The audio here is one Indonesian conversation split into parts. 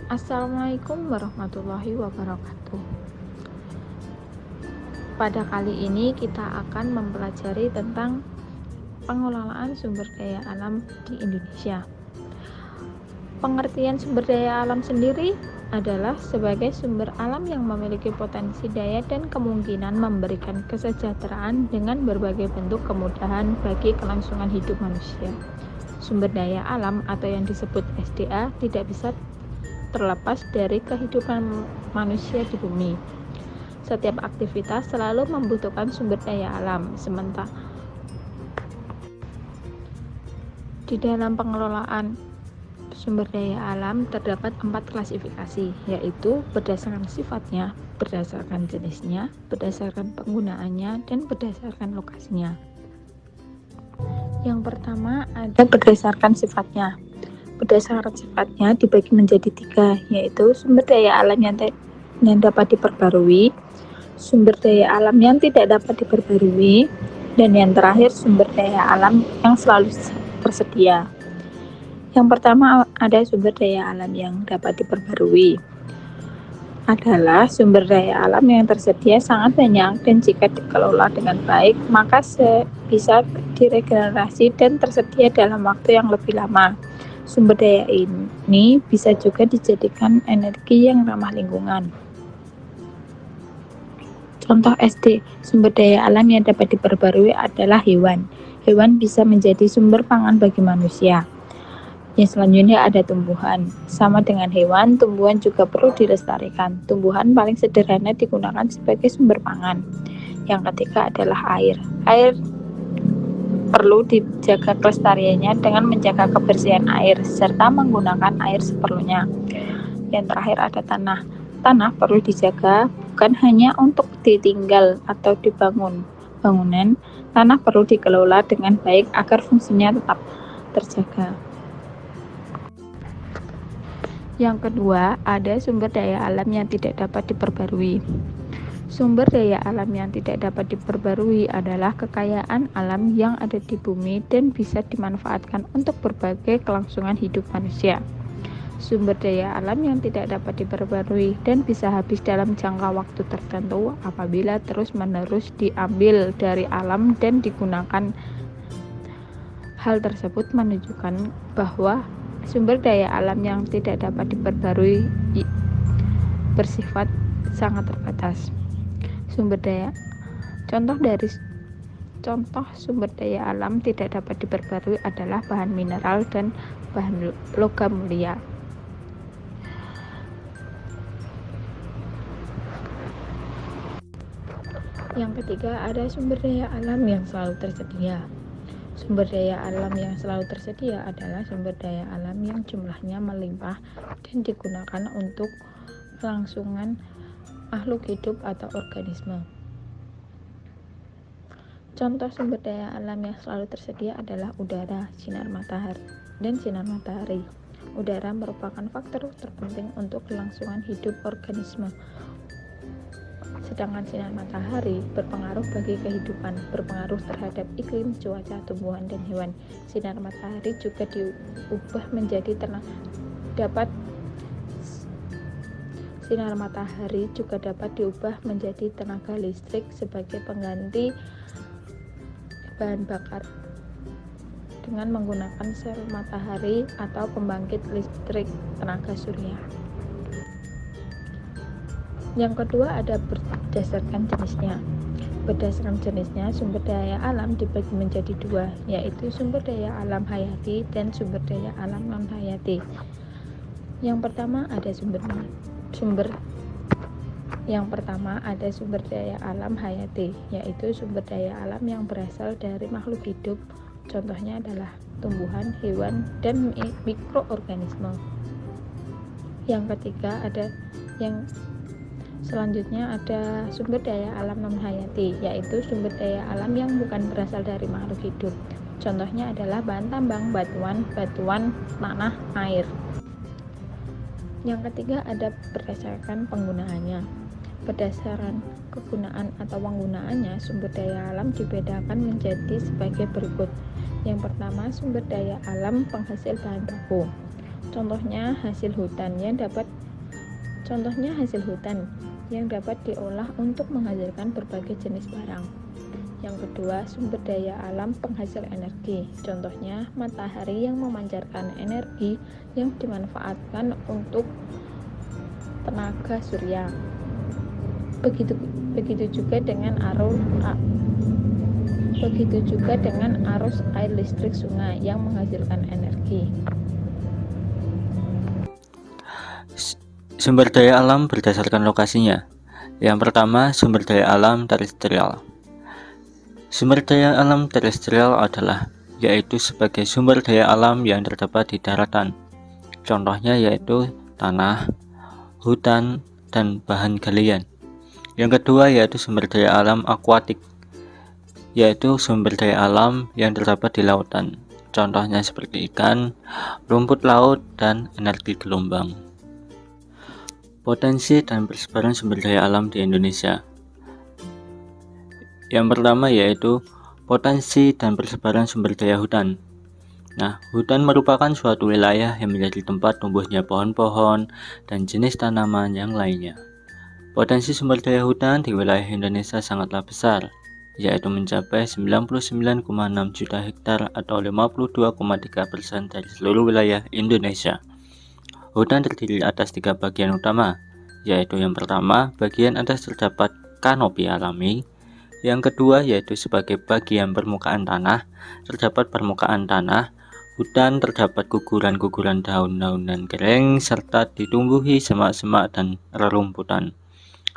Assalamualaikum warahmatullahi wabarakatuh. Pada kali ini kita akan mempelajari tentang pengelolaan sumber daya alam di Indonesia. Pengertian sumber daya alam sendiri adalah sebagai sumber alam yang memiliki potensi daya dan kemungkinan memberikan kesejahteraan dengan berbagai bentuk kemudahan bagi kelangsungan hidup manusia. Sumber daya alam atau yang disebut SDA tidak bisa terlepas dari kehidupan manusia di bumi. Setiap aktivitas selalu membutuhkan sumber daya alam. Sementara di dalam pengelolaan sumber daya alam terdapat 4 klasifikasi, yaitu berdasarkan sifatnya, berdasarkan jenisnya, berdasarkan penggunaannya, dan berdasarkan lokasinya. Yang pertama ada berdasarkan sifatnya. Berdasarkan sifatnya dibagi menjadi 3, yaitu sumber daya alam yang dapat diperbarui, sumber daya alam yang tidak dapat diperbarui, dan yang terakhir sumber daya alam yang selalu tersedia. Yang pertama ada sumber daya alam yang dapat diperbarui. Adalah sumber daya alam yang tersedia sangat banyak dan jika dikelola dengan baik maka bisa diregenerasi dan tersedia dalam waktu yang lebih lama. Sumber daya ini bisa juga dijadikan energi yang ramah lingkungan. Contoh SD, sumber daya alam yang dapat diperbarui adalah hewan. Hewan bisa menjadi sumber pangan bagi manusia. Yang selanjutnya ada tumbuhan. Sama dengan hewan, tumbuhan juga perlu dilestarikan. Tumbuhan paling sederhana digunakan sebagai sumber pangan. Yang ketiga adalah air. Air perlu dijaga kelestariannya dengan menjaga kebersihan air serta menggunakan air seperlunya. Yang terakhir ada tanah. Tanah perlu dijaga bukan hanya untuk ditinggal atau dibangun bangunan. Tanah perlu dikelola dengan baik agar fungsinya tetap terjaga. Yang kedua, ada sumber daya alam yang tidak dapat diperbarui. Sumber daya alam yang tidak dapat diperbarui adalah kekayaan alam yang ada di bumi dan bisa dimanfaatkan untuk berbagai kelangsungan hidup manusia. Sumber daya alam yang tidak dapat diperbarui dan bisa habis dalam jangka waktu tertentu apabila terus-menerus diambil dari alam dan digunakan. Hal tersebut menunjukkan bahwa sumber daya alam yang tidak dapat diperbarui bersifat sangat terbatas. Contoh sumber daya alam tidak dapat diperbarui adalah bahan mineral dan bahan logam mulia. Yang ketiga ada sumber daya alam yang selalu tersedia. Sumber daya alam yang selalu tersedia adalah sumber daya alam yang jumlahnya melimpah dan digunakan untuk kelangsungan makhluk hidup atau organisme. Contoh sumber daya alam yang selalu tersedia adalah udara, sinar matahari. Udara merupakan faktor terpenting untuk kelangsungan hidup organisme. Sedangkan sinar matahari berpengaruh bagi kehidupan, berpengaruh terhadap iklim, cuaca, tumbuhan, dan hewan. Sinar matahari juga diubah menjadi tenaga listrik sebagai pengganti bahan bakar dengan menggunakan sel matahari atau pembangkit listrik tenaga surya. Yang kedua ada berdasarkan jenisnya. Berdasarkan jenisnya, sumber daya alam dibagi menjadi 2, yaitu sumber daya alam hayati dan sumber daya alam non-hayati. Yang pertama ada sumber daya alam hayati, yaitu sumber daya alam yang berasal dari makhluk hidup. Contohnya adalah tumbuhan, hewan, dan mikroorganisme. Selanjutnya ada sumber daya alam non-hayati, yaitu sumber daya alam yang bukan berasal dari makhluk hidup. Contohnya adalah bahan tambang, batuan, tanah, air. Yang ketiga ada berdasarkan penggunaannya. Berdasarkan kegunaan atau penggunaannya, sumber daya alam dibedakan menjadi sebagai berikut. Yang pertama, sumber daya alam penghasil bahan baku. Contohnya hasil hutan yang dapat diolah untuk menghasilkan berbagai jenis barang. Yang kedua, sumber daya alam penghasil energi. Contohnya matahari yang memancarkan energi yang dimanfaatkan untuk tenaga surya. Begitu juga dengan arus air listrik sungai yang menghasilkan energi. Sumber daya alam berdasarkan lokasinya. Yang pertama, sumber daya alam terestrial. Sumber daya alam terestrial adalah yaitu sebagai sumber daya alam yang terdapat di daratan. Contohnya yaitu tanah, hutan, dan bahan galian. Yang kedua yaitu sumber daya alam akuatik, yaitu sumber daya alam yang terdapat di lautan. Contohnya seperti ikan, rumput laut, dan energi gelombang. Potensi dan persebaran sumber daya alam di Indonesia. Yang pertama yaitu potensi dan persebaran sumber daya hutan. Nah, hutan merupakan suatu wilayah yang menjadi tempat tumbuhnya pohon-pohon dan jenis tanaman yang lainnya. Potensi sumber daya hutan di wilayah Indonesia sangatlah besar, yaitu mencapai 99,6 juta hektar atau 52,3% dari seluruh wilayah Indonesia. Hutan terdiri atas 3 bagian utama, yaitu yang pertama, bagian atas terdapat kanopi alami. Yang kedua yaitu sebagai bagian permukaan tanah, terdapat permukaan tanah, hutan terdapat guguran-guguran daun-daunan kering, serta ditumbuhi semak-semak dan rerumputan.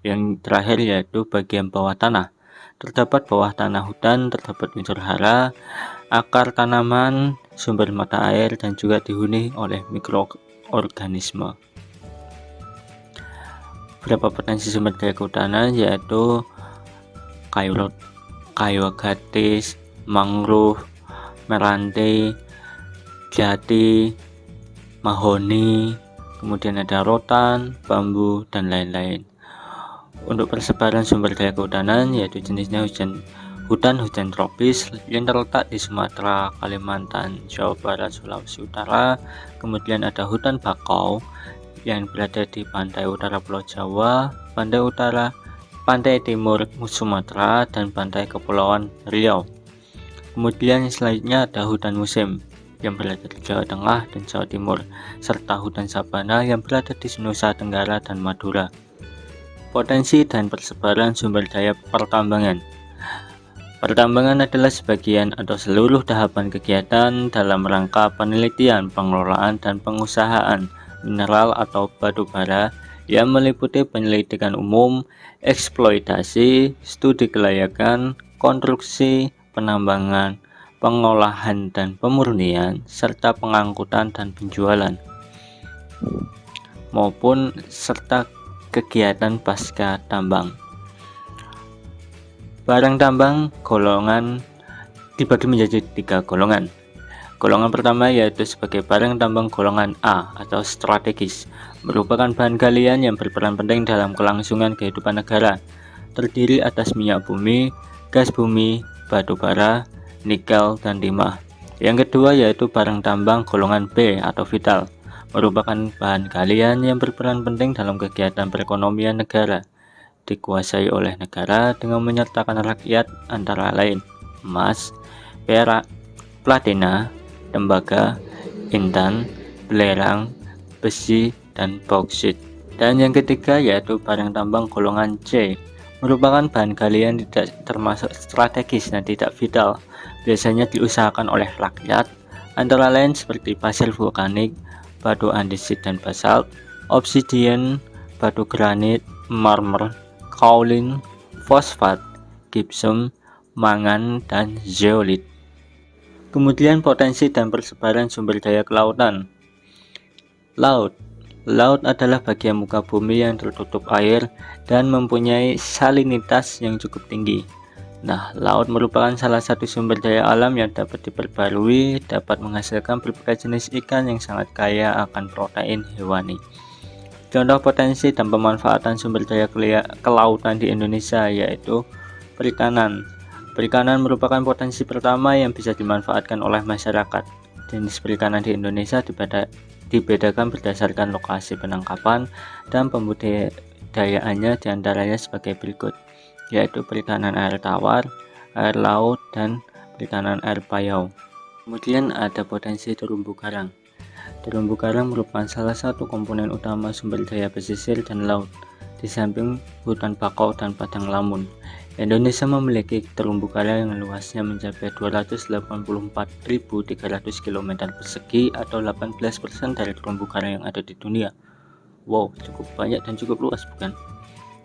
Yang terakhir yaitu bagian bawah tanah, terdapat bawah tanah hutan, terdapat unsur hara, akar tanaman, sumber mata air, dan juga dihuni oleh mikroorganisme. Beberapa potensi sumber daya kehutanan yaitu kayu agatis, mangrove, meranti, jati, mahoni, kemudian ada rotan, bambu, dan lain-lain. Untuk persebaran sumber daya kehutanan yaitu jenisnya hutan tropis yang terletak di Sumatera, Kalimantan, Jawa Barat, Sulawesi Utara. Kemudian ada hutan bakau yang berada di pantai utara Pulau Jawa, pantai timur Sumatera, dan pantai Kepulauan Riau. Kemudian selanjutnya ada hutan musim yang berada di Jawa Tengah dan Jawa Timur, serta hutan sabana yang berada di Nusa Tenggara dan Madura. Potensi dan persebaran sumber daya pertambangan. Pertambangan adalah sebagian atau seluruh tahapan kegiatan dalam rangka penelitian, pengelolaan, dan pengusahaan mineral atau batu bara yang meliputi penyelidikan umum, eksploitasi, studi kelayakan, konstruksi, penambangan, pengolahan dan pemurnian, serta pengangkutan dan penjualan, maupun serta kegiatan pasca tambang. Barang tambang golongan dibagi menjadi 3 golongan. Golongan pertama yaitu sebagai barang tambang golongan A atau strategis, merupakan bahan galian yang berperan penting dalam kelangsungan kehidupan negara, terdiri atas minyak bumi, gas bumi, batu bara, nikel, dan timah. Yang kedua yaitu barang tambang golongan B atau vital, merupakan bahan galian yang berperan penting dalam kegiatan perekonomian negara, dikuasai oleh negara dengan menyertakan rakyat antara lain emas, perak, platina, tembaga, intan, belerang, besi, dan bauksit. Dan yang ketiga yaitu barang tambang golongan C, merupakan bahan galian tidak termasuk strategis dan tidak vital, biasanya diusahakan oleh rakyat, antara lain seperti pasir vulkanik, batu andesit dan basalt, obsidian, batu granit, marmer, kaolin, fosfat, gypsum, mangan, dan zeolit. Kemudian potensi dan persebaran sumber daya kelautan. Laut adalah bagian muka bumi yang tertutup air dan mempunyai salinitas yang cukup tinggi. Nah, laut merupakan salah satu sumber daya alam yang dapat diperbarui, dapat menghasilkan berbagai jenis ikan yang sangat kaya akan protein hewani. Contoh potensi dan pemanfaatan sumber daya kelautan di Indonesia yaitu perikanan. Perikanan merupakan potensi pertama yang bisa dimanfaatkan oleh masyarakat. Jenis perikanan di Indonesia dibedakan berdasarkan lokasi penangkapan dan pembudidayaannya, diantaranya sebagai berikut, yaitu perikanan air tawar, air laut, dan perikanan air payau. Kemudian ada potensi terumbu karang. Terumbu karang merupakan salah satu komponen utama sumber daya pesisir dan laut, di samping hutan bakau dan padang lamun. Indonesia memiliki terumbu karang yang luasnya mencapai 284.300 km persegi atau 18% dari terumbu karang yang ada di dunia. Wow, cukup banyak dan cukup luas, bukan?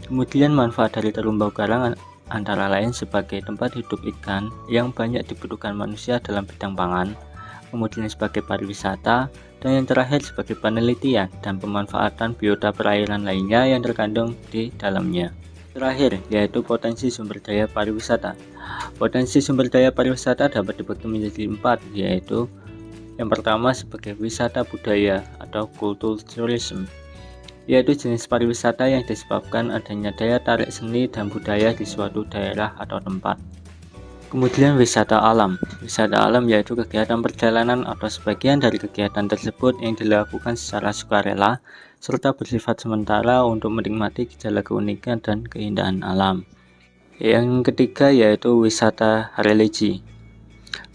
Kemudian manfaat dari terumbu karang antara lain sebagai tempat hidup ikan yang banyak dibutuhkan manusia dalam bidang pangan, kemudian sebagai pariwisata, dan yang terakhir sebagai penelitian dan pemanfaatan biota perairan lainnya yang terkandung di dalamnya. Terakhir, yaitu potensi sumber daya pariwisata. Potensi sumber daya pariwisata dapat dibagi menjadi 4, yaitu yang pertama sebagai wisata budaya atau cultural tourism, yaitu jenis pariwisata yang disebabkan adanya daya tarik seni dan budaya di suatu daerah atau tempat. Kemudian wisata alam. Wisata alam yaitu kegiatan perjalanan atau sebagian dari kegiatan tersebut yang dilakukan secara sukarela serta bersifat sementara untuk menikmati gejala keunikan dan keindahan alam. Yang ketiga yaitu wisata religi.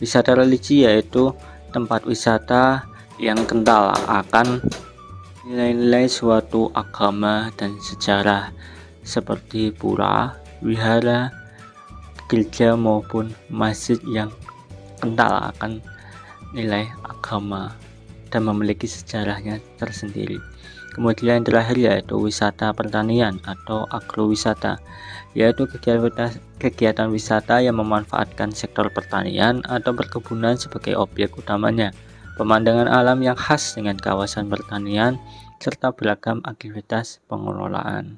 Wisata religi yaitu tempat wisata yang kental akan nilai-nilai suatu agama dan sejarah seperti pura, wihara, gereja maupun masjid yang kental akan nilai agama dan memiliki sejarahnya tersendiri. Kemudian yang terakhir yaitu wisata pertanian atau agrowisata, yaitu kegiatan wisata yang memanfaatkan sektor pertanian atau perkebunan sebagai objek utamanya, pemandangan alam yang khas dengan kawasan pertanian, serta beragam aktivitas pengelolaan.